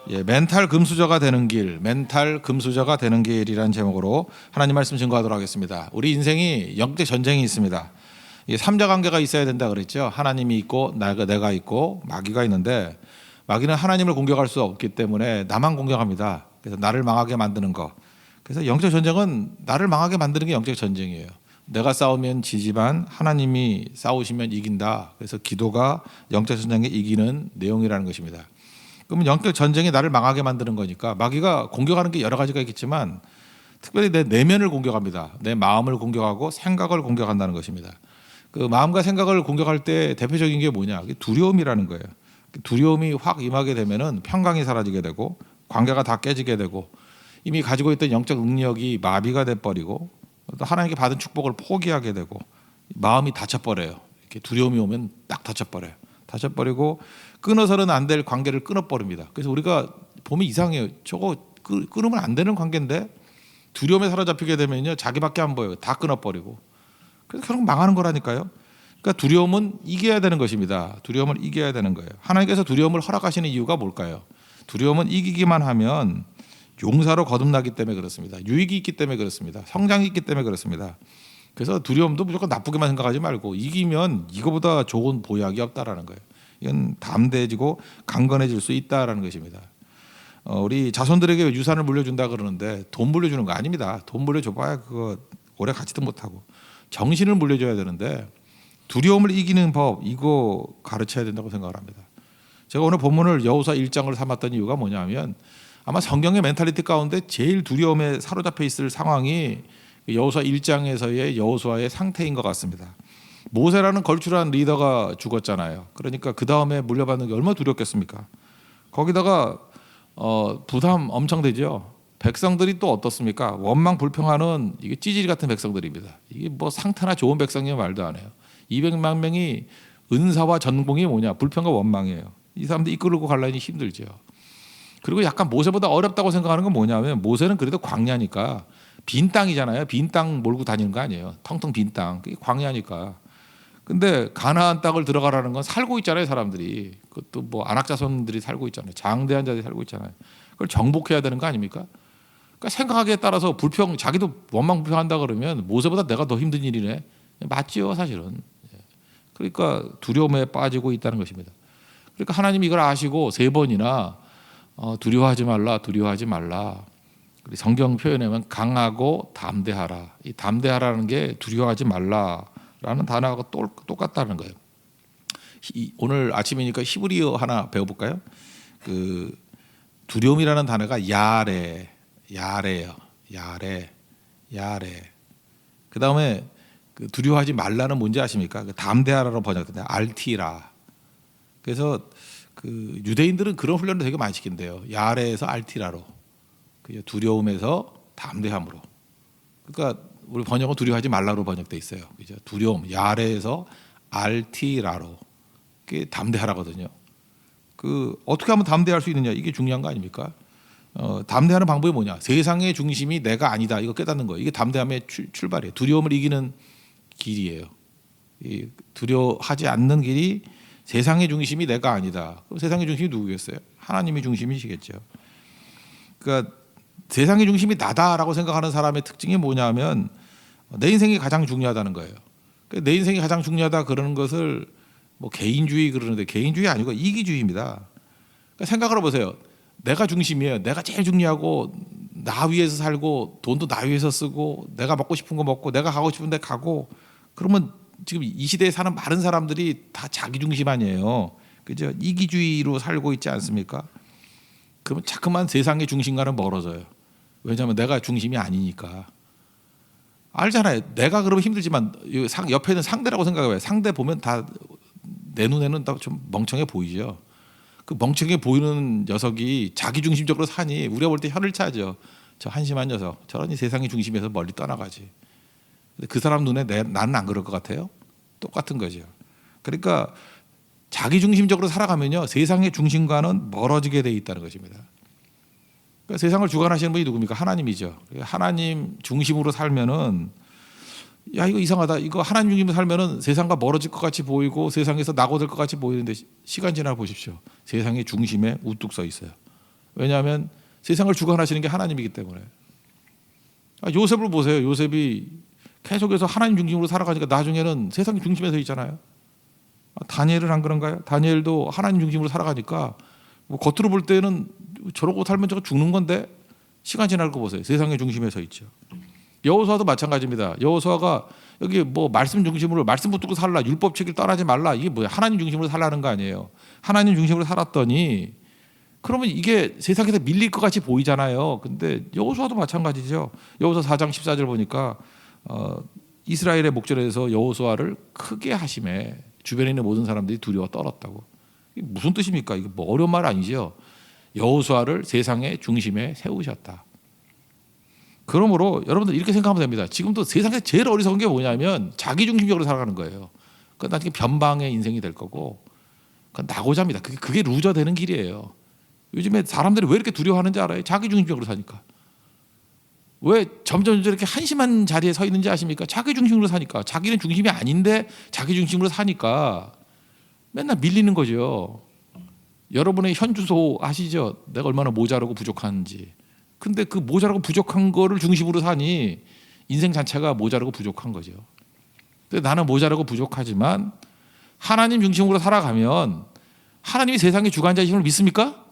예, 멘탈 금수저가 되는 길, 멘탈 금수저가 되는 길이라는 제목으로 하나님 말씀 증거하도록 하겠습니다. 우리 인생이 영적 전쟁이 있습니다. 이 삼자 관계가 있어야 된다 그랬죠. 하나님이 있고 내가 있고 마귀가 있는데, 마귀는 하나님을 공격할 수 없기 때문에 나만 공격합니다. 그래서 나를 망하게 만드는 거. 그래서 영적 전쟁은 나를 망하게 만드는 게 영적 전쟁이에요. 내가 싸우면 지지만 하나님이 싸우시면 이긴다. 그래서 기도가 영적 전쟁에 이기는 내용이라는 것입니다. 그러면 영적 전쟁이 나를 망하게 만드는 거니까, 마귀가 공격하는 게 여러 가지가 있겠지만 특별히 내 내면을 공격합니다. 내 마음을 공격하고 생각을 공격한다는 것입니다. 그 마음과 생각을 공격할 때 대표적인 게 뭐냐? 두려움이라는 거예요. 두려움이 확 임하게 되면은 평강이 사라지게 되고 관계가 다 깨지게 되고 이미 가지고 있던 영적 능력이 마비가 돼 버리고 또 하나님께 받은 축복을 포기하게 되고 마음이 닫혀버려요. 이렇게 두려움이 오면 딱 닫혀버려요. 닫혀버리고 끊어서는 안 될 관계를 끊어버립니다. 그래서 우리가 보면 이상해요. 저거 끊으면 안 되는 관계인데 두려움에 사로잡히게 되면요, 자기밖에 안 보여요. 다 끊어버리고. 그래서 결국 망하는 거라니까요. 그러니까 두려움은 이겨야 되는 것입니다. 두려움을 이겨야 되는 거예요. 하나님께서 두려움을 허락하시는 이유가 뭘까요? 두려움은 이기기만 하면 용사로 거듭나기 때문에 그렇습니다. 유익이 있기 때문에 그렇습니다. 성장이 있기 때문에 그렇습니다. 그래서 두려움도 무조건 나쁘게만 생각하지 말고 이기면 이거보다 좋은 보약이 없다라는 거예요. 이건 담대해지고 강건해질 수 있다라는 것입니다. 우리 자손들에게 유산을 물려준다 그러는데 돈 물려주는 거 아닙니다. 돈 물려줘봐야 그거 오래 가지도 못하고 정신을 물려줘야 되는데 두려움을 이기는 법, 이거 가르쳐야 된다고 생각을 합니다. 제가 오늘 본문을 여호수아 1장을 삼았던 이유가 뭐냐면 아마 성경의 멘탈리티 가운데 제일 두려움에 사로잡혀 있을 상황이 여호수아 1장에서의 여호수아의 상태인 것 같습니다. 모세라는 걸출한 리더가 죽었잖아요. 그러니까 그 다음에 물려받는 게 얼마나 두렵겠습니까? 거기다가 부담 엄청 되죠. 백성들이 또 어떻습니까? 원망 불평하는 이게 찌질이 같은 백성들입니다. 이게 뭐 상태나 좋은 백성이면 말도 안 해요. 200만 명이 은사와 전공이 뭐냐? 불평과 원망이에요. 이 사람들 이끌고 가려니 힘들죠. 그리고 약간 모세보다 어렵다고 생각하는 건 뭐냐면 모세는 그래도 광야니까 빈 땅이잖아요. 빈 땅 몰고 다니는 거 아니에요. 텅텅 빈 땅. 그게 광야니까. 근데 가나안 땅을 들어가라는 건 살고 있잖아요, 사람들이. 그것도 뭐 안악자손들이 살고 있잖아요. 장대한 자들이 살고 있잖아요. 그걸 정복해야 되는 거 아닙니까? 그러니까 생각하기에 따라서 자기도 원망 불평한다 그러면 모세보다 내가 더 힘든 일이네. 맞지요, 사실은. 그러니까 두려움에 빠지고 있다는 것입니다. 그러니까 하나님이 이걸 아시고 3번이나 두려워하지 말라, 두려워하지 말라. 성경 표현에 보면 강하고 담대하라. 이 담대하라는 게 두려워하지 말라라는 단어하고 똑같다는 거예요. 오늘 아침이니까 히브리어 하나 배워볼까요? 그 두려움이라는 단어가 야레예요. 야레. 그 다음에 그 두려워하지 말라는 뭔지 아십니까? 그 담대하라로 번역된다. 알티라. 그래서 그 유대인들은 그런 훈련을 되게 많이 시킨대요. 야레에서 알티라로. 두려움에서 담대함으로. 그러니까 우리 번역은 두려워하지 말라로 번역돼 있어요. 그죠? 두려움, 야레에서 알티라로. 그게 담대하라거든요. 그 어떻게 하면 담대할 수 있느냐, 이게 중요한 거 아닙니까? 담대하는 방법이 뭐냐? 세상의 중심이 내가 아니다. 이거 깨닫는 거예요. 이게 담대함의 출발이에요. 두려움을 이기는 길이에요. 두려워하지 않는 길이 세상의 중심이 내가 아니다. 그럼 세상의 중심이 누구겠어요? 하나님이 중심이시겠죠. 그러니까 세상의 중심이 나다라고 생각하는 사람의 특징이 뭐냐면 내 인생이 가장 중요하다는 거예요. 내 인생이 가장 중요하다 그러는 것을 뭐 개인주의 그러는데 개인주의 아니고 이기주의입니다. 그러니까 생각을 해보세요. 내가 중심이에요. 내가 제일 중요하고 나 위해서 살고 돈도 나 위해서 쓰고 내가 먹고 싶은 거 먹고 내가 가고 싶은 데 가고, 그러면 지금 이 시대에 사는 많은 사람들이 다 자기 중심 아니에요. 그죠? 이기주의로 살고 있지 않습니까? 그러면 자꾸만 세상의 중심과는 멀어져요. 왜냐하면 내가 중심이 아니니까. 알잖아요. 내가 그러면 힘들지만 옆에 있는 상대라고 생각해봐요. 상대 보면 다 내 눈에는 다 좀 멍청해 보이죠. 그 멍청해 보이는 녀석이 자기 중심적으로 사니 우리가 볼 때 혀를 차죠. 저 한심한 녀석. 저러니 세상의 중심에서 멀리 떠나가지. 근데 그 사람 눈에 나는 안 그럴 것 같아요? 똑같은 거죠. 그러니까 자기 중심적으로 살아가면요, 세상의 중심과는 멀어지게 돼 있다는 것입니다. 그러니까 세상을 주관하시는 분이 누굽니까? 하나님이죠. 하나님 중심으로 살면은 야, 이거 이상하다. 이거 하나님 중심으로 살면은 세상과 멀어질 것 같이 보이고 세상에서 낙오될 것 같이 보이는데 시간 지나 보십시오. 세상의 중심에 우뚝 서 있어요. 왜냐하면 세상을 주관하시는 게 하나님이기 때문에. 요셉을 보세요. 요셉이 계속해서 하나님 중심으로 살아가니까 나중에는 세상 중심에 서 있잖아요. 다니엘은 안 그런가요? 다니엘도 하나님 중심으로 살아가니까 뭐 겉으로 볼 때는 저러고 살면 저거 죽는 건데 시간 지나고 보세요. 세상의 중심에 서 있죠. 여호수아도 마찬가지입니다. 여호수아가 여기 뭐 말씀 중심으로 말씀 붙들고 살라, 율법 책을 떠나지 말라, 이게 뭐야? 하나님 중심으로 살라는 거 아니에요. 하나님 중심으로 살았더니 그러면 이게 세상에서 밀릴 것 같이 보이잖아요. 근데 여호수아도 마찬가지죠. 여호수아 4장 14절 보니까 이스라엘의 목전에서 여호수아를 크게 하심에 주변에 있는 모든 사람들이 두려워 떨었다고. 이게 무슨 뜻입니까? 이게 뭐 어려운 말 아니죠. 여호수아를 세상의 중심에 세우셨다. 그러므로 여러분들 이렇게 생각하면 됩니다. 지금도 세상에서 제일 어리석은 게 뭐냐면 자기 중심적으로 살아가는 거예요. 그러니까 나중에 변방의 인생이 될 거고 낙오자입니다. 그게 루저 되는 길이에요. 요즘에 사람들이 왜 이렇게 두려워하는지 알아요? 자기 중심적으로 사니까. 왜 점점 이렇게 한심한 자리에 서 있는지 아십니까? 자기 중심으로 사니까. 자기는 중심이 아닌데 자기 중심으로 사니까 맨날 밀리는 거죠. 여러분의 현주소 아시죠? 내가 얼마나 모자라고 부족한지. 근데 그 모자라고 부족한 거를 중심으로 사니 인생 자체가 모자라고 부족한 거죠. 근데 나는 모자라고 부족하지만 하나님 중심으로 살아가면 하나님이 세상의 주관자이심을 믿습니까?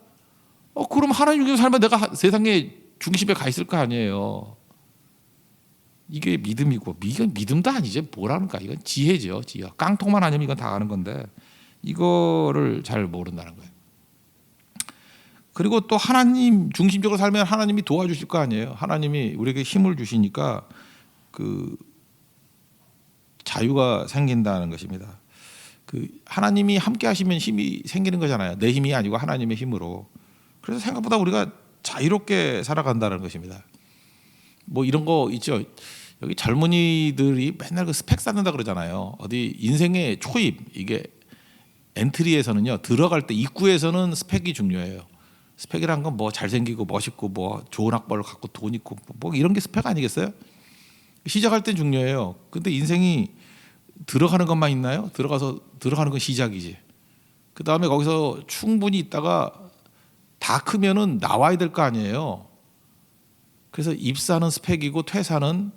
그럼 하나님 중심으로 살면 내가 세상의 중심에 가 있을 거 아니에요. 이게 믿음이고, 이건 믿음도 아니죠. 뭐라는가? 이건 지혜죠. 지혜. 깡통만 아니면 이건 다 아는 건데 이거를 잘 모른다는 거예요. 그리고 또 하나님 중심적으로 살면 하나님이 도와주실 거 아니에요. 하나님이 우리에게 힘을 주시니까 그 자유가 생긴다는 것입니다. 그 하나님이 함께 하시면 힘이 생기는 거잖아요. 내 힘이 아니고 하나님의 힘으로. 그래서 생각보다 우리가 자유롭게 살아간다는 것입니다. 뭐 이런 거 있죠. 여기 젊은이들이 맨날 그 스펙 쌓는다 그러잖아요. 어디 인생의 초입, 이게 엔트리에서는요, 들어갈 때 입구에서는 스펙이 중요해요. 스펙이란 건 뭐 잘생기고 멋있고 뭐 좋은 학벌을 갖고 돈 있고 뭐 이런 게 스펙 아니겠어요? 시작할 땐 중요해요. 근데 인생이 들어가는 것만 있나요? 들어가는 건 시작이지. 그 다음에 거기서 충분히 있다가 다 크면은 나와야 될 거 아니에요. 그래서 입사는 스펙이고 퇴사는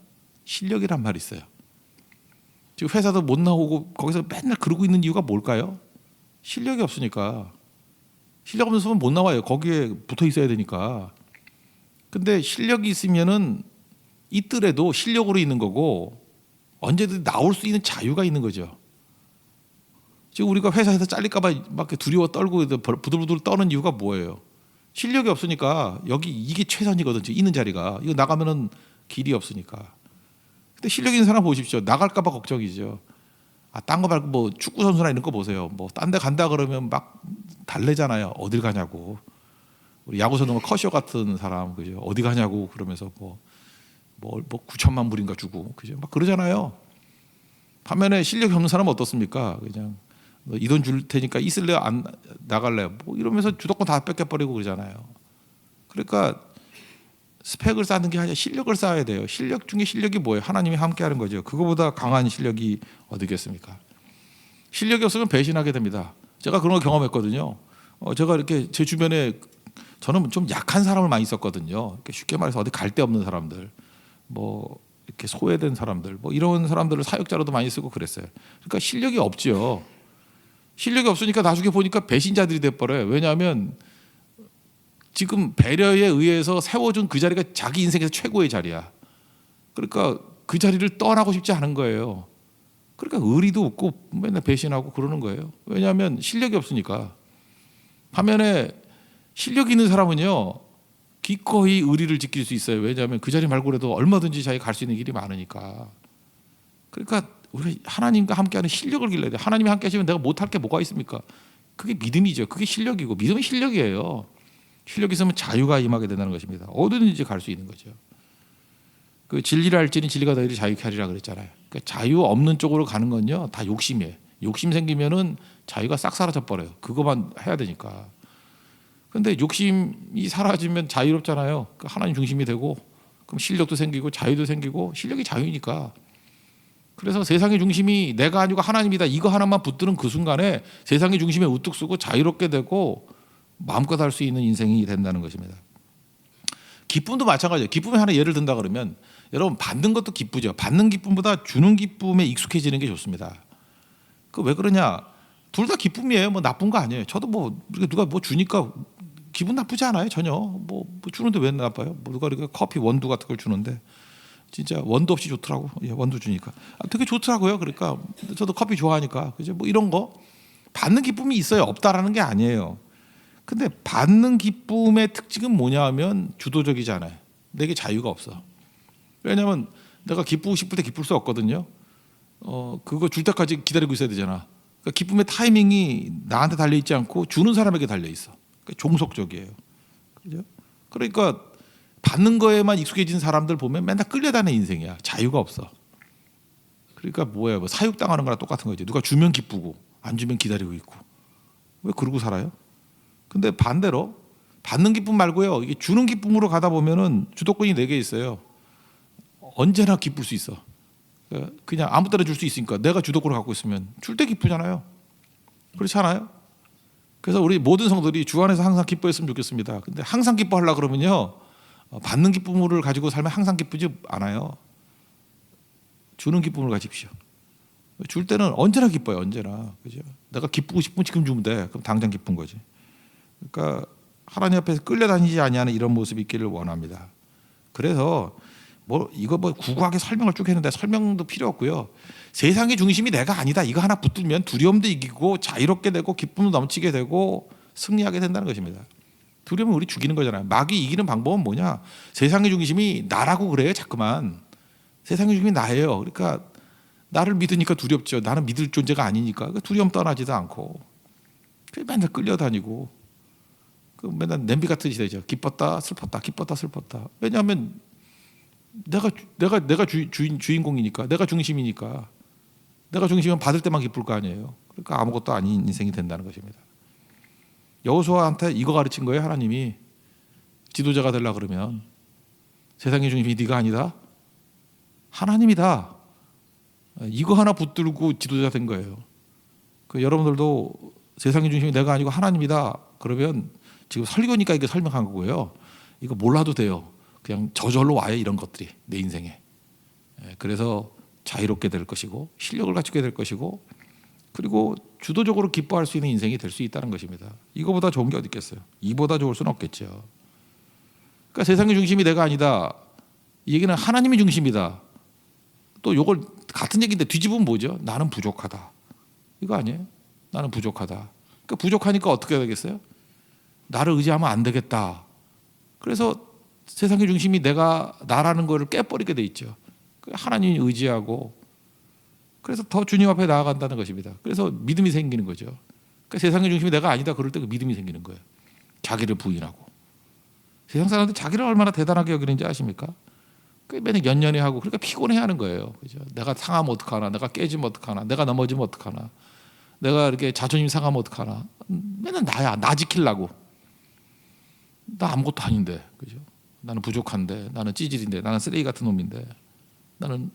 실력이란 말이 있어요. 지금 회사도 못 나오고 거기서 맨날 그러고 있는 이유가 뭘까요? 실력이 없으니까. 실력 없는 사람은 못 나와요. 거기에 붙어 있어야 되니까. 근데 실력이 있으면은 있더라도 실력으로 있는 거고 언제든 나올 수 있는 자유가 있는 거죠. 지금 우리가 회사에서 잘릴까봐 막 두려워 떨고 부들부들 떠는 이유가 뭐예요? 실력이 없으니까. 여기 이게 최선이거든. 있는 자리가. 이거 나가면은 길이 없으니까. 근데 실력 있는 사람 보십시오. 나갈까봐 걱정이죠. 딴 거 말고 뭐 축구 선수나 이런 거 보세요. 뭐 딴 데 간다 그러면 막 달래잖아요. 어딜 가냐고. 우리 야구 선수 커쇼 같은 사람, 그죠? 어디 가냐고 그러면서 뭐 9천만 불인가 주고, 그죠? 막 그러잖아요. 반면에 실력이 없는 사람은 어떻습니까? 그냥 이 돈 줄 테니까 있을래요? 안 나갈래요? 뭐 이러면서 주도권 다 뺏겨버리고 그러잖아요. 그러니까 스펙을 쌓는 게 아니라 실력을 쌓아야 돼요. 실력 중에 실력이 뭐예요? 하나님이 함께하는 거죠. 그거보다 강한 실력이 어디겠습니까? 실력이 없으면 배신하게 됩니다. 제가 그런 걸 경험했거든요. 제가 이렇게 제 주변에 저는 좀 약한 사람을 많이 있었거든요. 이렇게 쉽게 말해서 어디 갈 데 없는 사람들, 뭐 이렇게 소외된 사람들, 뭐 이런 사람들을 사역자로도 많이 쓰고 그랬어요. 그러니까 실력이 없죠. 실력이 없으니까 나중에 보니까 배신자들이 돼버려요. 왜냐하면 지금 배려에 의해서 세워준 그 자리가 자기 인생에서 최고의 자리야. 그러니까 그 자리를 떠나고 싶지 않은 거예요. 그러니까 의리도 없고 맨날 배신하고 그러는 거예요. 왜냐하면 실력이 없으니까. 반면에 실력 있는 사람은요, 기꺼이 의리를 지킬 수 있어요. 왜냐하면 그 자리 말고라도 얼마든지 자기가 갈 수 있는 길이 많으니까. 그러니까 우리가 하나님과 함께하는 실력을 길러야 돼요. 하나님이 함께 하시면 내가 못할 게 뭐가 있습니까? 그게 믿음이죠. 그게 실력이고, 믿음은 실력이에요. 실력이 있으면 자유가 임하게 된다는 것입니다. 어디든지 갈 수 있는 거죠. 그 진리를 알지니 진리가 너희를 자유케 하리라 그랬잖아요. 그러니까 자유 없는 쪽으로 가는 건요, 다 욕심이에요. 욕심 생기면은 자유가 싹 사라져 버려요. 그거만 해야 되니까. 근데 욕심이 사라지면 자유롭잖아요. 하나님 중심이 되고, 그럼 실력도 생기고 자유도 생기고. 실력이 자유니까. 그래서 세상의 중심이 내가 아니고 하나님이다, 이거 하나만 붙드는 그 순간에 세상의 중심에 우뚝 서고 자유롭게 되고 마음껏 할 수 있는 인생이 된다는 것입니다. 기쁨도 마찬가지예요. 기쁨의 하나 예를 든다 그러면 여러분 받는 것도 기쁘죠. 받는 기쁨보다 주는 기쁨에 익숙해지는 게 좋습니다. 그 왜 그러냐? 둘 다 기쁨이에요. 뭐 나쁜 거 아니에요. 저도 뭐 누가 뭐 주니까 기분 나쁘지 않아요. 전혀. 뭐 주는데 왜 나빠요? 뭐 누가 이렇게 커피 원두 같은 걸 주는데 진짜 원두 없이 좋더라고. 예, 원두 주니까 되게 좋더라고요. 그러니까 저도 커피 좋아하니까 그죠? 뭐 이런 거 받는 기쁨이 있어요. 없다라는 게 아니에요. 근데 받는 기쁨의 특징은 뭐냐 하면 주도적이잖아요. 내게 자유가 없어. 왜냐하면 내가 기쁘고 싶을 때 기쁠 수 없거든요. 그거 줄 때까지 기다리고 있어야 되잖아. 그러니까 기쁨의 타이밍이 나한테 달려 있지 않고 주는 사람에게 달려 있어. 그러니까 종속적이에요. 그죠? 그러니까 받는 거에만 익숙해진 사람들 보면 맨날 끌려다니는 인생이야. 자유가 없어. 그러니까 뭐야? 뭐 사육당하는 거랑 똑같은 거지. 누가 주면 기쁘고 안 주면 기다리고 있고. 왜 그러고 살아요? 근데 반대로 받는 기쁨 말고요. 이게 주는 기쁨으로 가다 보면은 주도권이 내게 있어요. 언제나 기쁠 수 있어. 그냥 아무 때나 줄 수 있으니까 내가 주도권을 갖고 있으면 줄 때 기쁘잖아요. 그렇지 않아요? 그래서 우리 모든 성도들이 주 안에서 항상 기뻐했으면 좋겠습니다. 근데 항상 기뻐하려고 그러면요. 받는 기쁨을 가지고 살면 항상 기쁘지 않아요. 주는 기쁨을 가집시오. 줄 때는 언제나 기뻐요. 언제나. 그죠? 내가 기쁘고 싶으면 지금 주면 돼. 그럼 당장 기쁜 거지. 그러니까 하나님 앞에서 끌려다니지 아니하는 이런 모습이 있기를 원합니다. 그래서 이거 구구하게 설명을 쭉 했는데 설명도 필요 없고요. 세상의 중심이 내가 아니다. 이거 하나 붙들면 두려움도 이기고 자유롭게 되고 기쁨도 넘치게 되고 승리하게 된다는 것입니다. 두려움은 우리 죽이는 거잖아요. 마귀 이기는 방법은 뭐냐? 세상의 중심이 나라고 그래요. 자꾸만 세상의 중심이 나예요. 그러니까 나를 믿으니까 두렵죠. 나는 믿을 존재가 아니니까 두려움 떠나지도 않고 맨날 끌려다니고 맨날 냄비 같은 시대죠. 기뻤다 슬펐다 기뻤다 슬펐다. 왜냐하면 내가 주인공이니까 내가 중심이니까 내가 중심이면 받을 때만 기쁠 거 아니에요. 그러니까 아무것도 아닌 인생이 된다는 것입니다. 여호수아한테 이거 가르친 거예요. 하나님이 지도자가 되려고 그러면 세상의 중심이 네가 아니다. 하나님이다. 이거 하나 붙들고 지도자 된 거예요. 여러분들도 세상의 중심이 내가 아니고 하나님이다. 그러면 지금 설교니까 이게 설명한 거고요. 이거 몰라도 돼요. 그냥 저절로 와요. 이런 것들이 내 인생에. 그래서 자유롭게 될 것이고 실력을 갖추게 될 것이고 그리고 주도적으로 기뻐할 수 있는 인생이 될 수 있다는 것입니다. 이거보다 좋은 게 어디 있겠어요. 이보다 좋을 수는 없겠죠. 그러니까 세상의 중심이 내가 아니다. 이 얘기는 하나님이 중심이다. 또 이걸 같은 얘기인데 뒤집으면 뭐죠? 나는 부족하다. 이거 아니에요? 나는 부족하다. 그러니까 부족하니까 어떻게 해야 되겠어요? 나를 의지하면 안 되겠다. 그래서 세상의 중심이 나라는 거를 깨버리게 돼 있죠. 하나님이 의지하고 그래서 더 주님 앞에 나아간다는 것입니다. 그래서 믿음이 생기는 거죠. 그러니까 세상의 중심이 내가 아니다 그럴 때 그 믿음이 생기는 거예요. 자기를 부인하고. 세상 사람들 자기를 얼마나 대단하게 여기는지 아십니까? 맨날 연연해 하고 그러니까 피곤해하는 거예요. 그죠? 내가 상하면 어떡하나, 내가 깨지면 어떡하나, 내가 넘어지면 어떡하나, 내가 이렇게 자존심 상하면 어떡하나. 맨날 나야, 나 지키려고. 나 아무것도 아닌데, 그죠? 나는 부족한데, 나는 찌질인데, 나는 쓰레기 같은 놈인데, 나는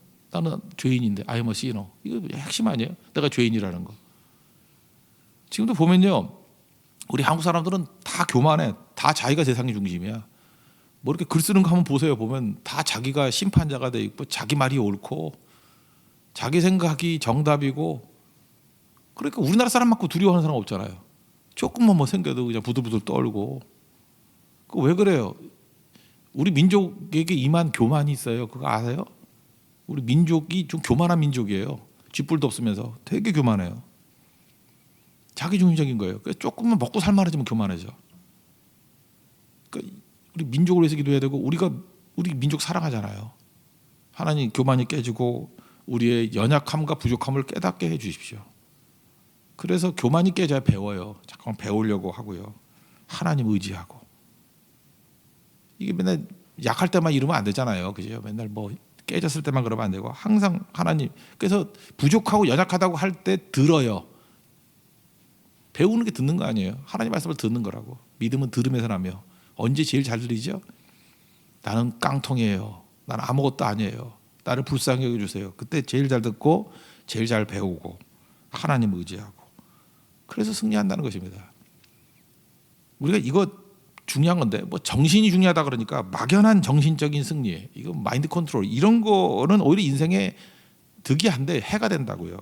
죄인인데, I am a sinner. 이거 핵심 아니에요? 내가 죄인이라는 거. 지금도 보면요, 우리 한국 사람들은 다 교만해, 다 자기가 세상의 중심이야. 뭐 이렇게 글 쓰는 거 한번 보세요. 보면 다 자기가 심판자가 돼 있고, 자기 말이 옳고, 자기 생각이 정답이고, 그러니까 우리나라 사람 맞고 두려워하는 사람 없잖아요. 조금만 뭐 생겨도 그냥 부들부들 떨고. 왜 그래요? 우리 민족에게 임한 교만이 있어요. 그거 아세요? 우리 민족이 좀 교만한 민족이에요. 쥐뿔도 없으면서 되게 교만해요. 자기중심적인 거예요. 조금만 먹고 살만해지면 교만해져. 그러니까 우리 민족을 위해서 기도해야 되고 우리 민족 사랑하잖아요. 하나님 교만이 깨지고 우리의 연약함과 부족함을 깨닫게 해 주십시오. 그래서 교만이 깨져야 배워요. 잠깐 배우려고 하고요. 하나님 의지하고. 이게 맨날 약할 때만 이러면 안 되잖아요. 그죠? 맨날 뭐 깨졌을 때만 그러면 안 되고 항상 하나님. 그래서 부족하고 연약하다고 할 때 들어요. 배우는 게 듣는 거 아니에요. 하나님 말씀을 듣는 거라고. 믿음은 들음에서 나며. 언제 제일 잘 들리죠? 나는 깡통이에요. 나는 아무것도 아니에요. 나를 불쌍히 여겨주세요. 그때 제일 잘 듣고 제일 잘 배우고 하나님 의지하고 그래서 승리한다는 것입니다. 우리가 이거 중요한 건데 뭐 정신이 중요하다 그러니까 막연한 정신적인 승리, 이거 마인드 컨트롤 이런 거는 오히려 인생에 득이 안 돼, 해가 된다고요.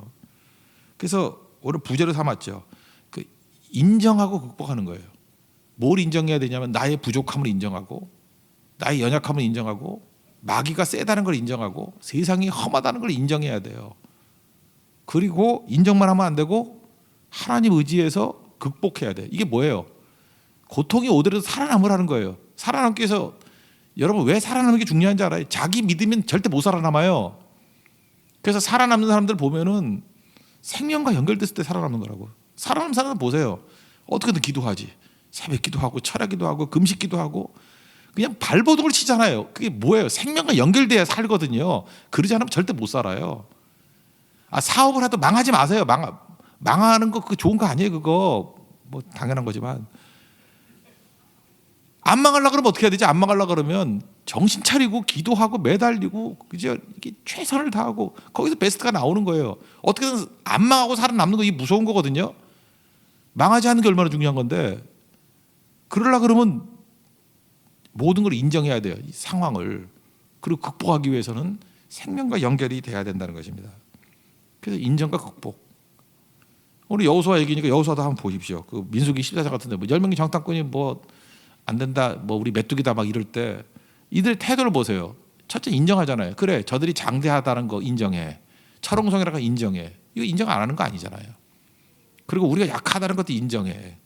그래서 오늘 부제로 삼았죠. 그 인정하고 극복하는 거예요. 뭘 인정해야 되냐면 나의 부족함을 인정하고 나의 연약함을 인정하고 마귀가 세다는 걸 인정하고 세상이 험하다는 걸 인정해야 돼요. 그리고 인정만 하면 안 되고 하나님 의지해서 극복해야 돼. 이게 뭐예요? 고통이 오더라도 살아남으라는 거예요. 살아남기 위해서 여러분 왜 살아남는 게 중요한지 알아요? 자기 믿으면 절대 못 살아남아요. 그래서 살아남는 사람들 보면은 생명과 연결됐을 때 살아남는 거라고. 살아남는 사람들 보세요. 어떻게든 기도하지. 새벽 기도하고 철야 기도하고 금식 기도하고 그냥 발버둥을 치잖아요. 그게 뭐예요? 생명과 연결돼야 살거든요. 그러지 않으면 절대 못 살아요. 사업을 해도 망하지 마세요. 망하는 거 그거 좋은 거 아니에요. 그거 뭐 당연한 거지만 안 망하려고 그러면 어떻게 해야 되지? 안 망하려고 그러면 정신 차리고 기도하고 매달리고 그죠? 이게 최선을 다하고 거기서 베스트가 나오는 거예요. 어떻게든 안 망하고 살아남는 거 이게 무서운 거거든요. 망하지 않는 게 얼마나 중요한 건데 그러려고 그러면 모든 걸 인정해야 돼요. 이 상황을. 그리고 극복하기 위해서는 생명과 연결이 돼야 된다는 것입니다. 그래서 인정과 극복. 우리 여호수아 얘기니까 여호수아도 한번 보십시오. 그 민수기 14장 같은데 뭐 10명이 정탐꾼이 뭐 안 된다, 뭐 우리 메뚜기다 막 이럴 때 이들의 태도를 보세요. 첫째 인정하잖아요. 그래, 저들이 장대하다는 거 인정해. 철옹성이라는 거 인정해. 이거 인정 안 하는 거 아니잖아요. 그리고 우리가 약하다는 것도 인정해.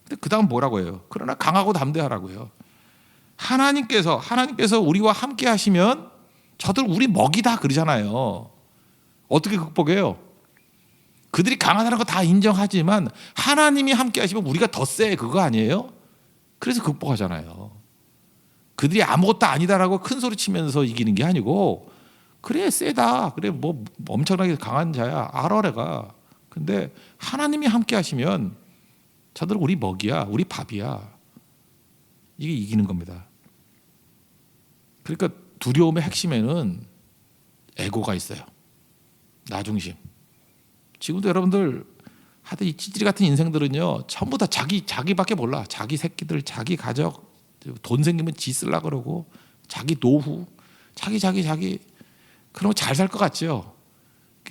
근데 그 다음 뭐라고 해요? 그러나 강하고 담대하라고요. 하나님께서 우리와 함께 하시면 저들 우리 먹이다 그러잖아요. 어떻게 극복해요? 그들이 강하다는 거 다 인정하지만 하나님이 함께 하시면 우리가 더 세, 그거 아니에요? 그래서 극복하잖아요. 그들이 아무것도 아니다라고 큰 소리 치면서 이기는 게 아니고 그래 세다, 그래 뭐 엄청나게 강한 자야, 알아 내가. 근데 하나님이 함께 하시면 저들은 우리 먹이야, 우리 밥이야. 이게 이기는 겁니다. 그러니까 두려움의 핵심에는 에고가 있어요. 나 중심. 지금도 여러분들 하여튼 이 찌질이 같은 인생들은요 전부 다 자기밖에 몰라. 자기 새끼들, 자기 가족, 돈 생기면 지 쓰려고 그러고 자기 노후, 자기 그러면 잘 살 것 같죠.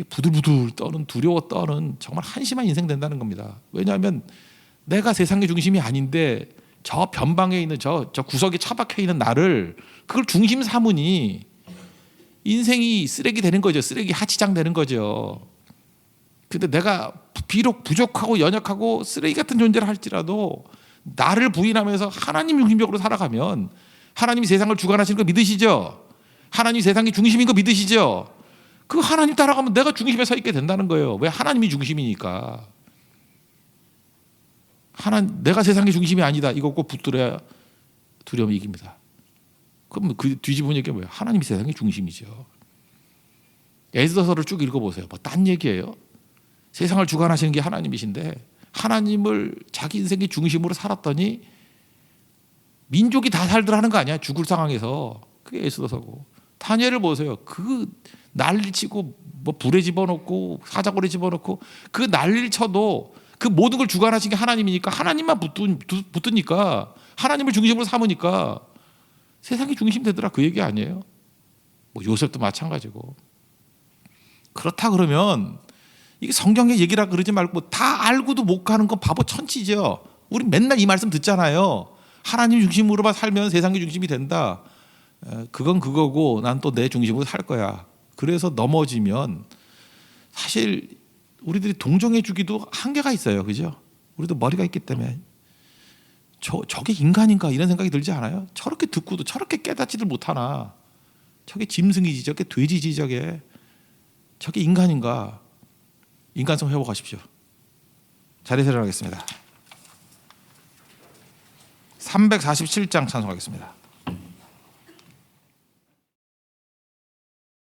부들부들 떠는, 두려워 떠는 정말 한심한 인생 된다는 겁니다. 왜냐하면 내가 세상의 중심이 아닌데 저 변방에 있는 저 구석에 처박혀 있는 나를 그걸 중심 삼으니 인생이 쓰레기 되는 거죠. 쓰레기 하치장 되는 거죠. 근데 내가 비록 부족하고 연약하고 쓰레기 같은 존재를 할지라도 나를 부인하면서 하나님 중심적으로 살아가면 하나님이 세상을 주관하시는 거 믿으시죠? 하나님이 세상의 중심인 거 믿으시죠? 그 하나님 따라가면 내가 중심에 서 있게 된다는 거예요. 왜? 하나님이 중심이니까. 내가 세상의 중심이 아니다. 이거 꼭 붙들어야 두려움이 이깁니다. 그럼 그 뒤집은 얘기가 뭐예요? 하나님이 세상의 중심이죠. 에스더서를 쭉 읽어보세요. 뭐 딴 얘기예요? 세상을 주관하시는 게 하나님이신데 하나님을 자기 인생의 중심으로 살았더니 민족이 다 살더라는 거 아니야? 죽을 상황에서. 그게 에스더서고. 다니엘을 보세요. 그 난리 치고 뭐 불에 집어넣고 사자골에 집어넣고 그 난리를 쳐도 그 모든 걸 주관하신 게 하나님이니까 하나님만 붙으니까 하나님을 중심으로 삼으니까 세상이 중심 되더라. 그 얘기 아니에요? 뭐 요셉도 마찬가지고. 그렇다 그러면 이게 성경의 얘기라 그러지 말고 다 알고도 못 가는 건 바보 천치죠. 우리 맨날 이 말씀 듣잖아요. 하나님 중심으로만 살면 세상의 중심이 된다. 그건 그거고 난 또 내 중심으로 살 거야. 그래서 넘어지면 사실 우리들이 동정해 주기도 한계가 있어요. 그죠? 우리도 머리가 있기 때문에 저게 인간인가 이런 생각이 들지 않아요? 저렇게 듣고도 저렇게 깨닫지를 못하나. 저게 짐승이지, 저게 돼지지, 저게 인간인가. 인간성 회복하십시오. 자리에서 일어나겠습니다. 347장 찬송하겠습니다.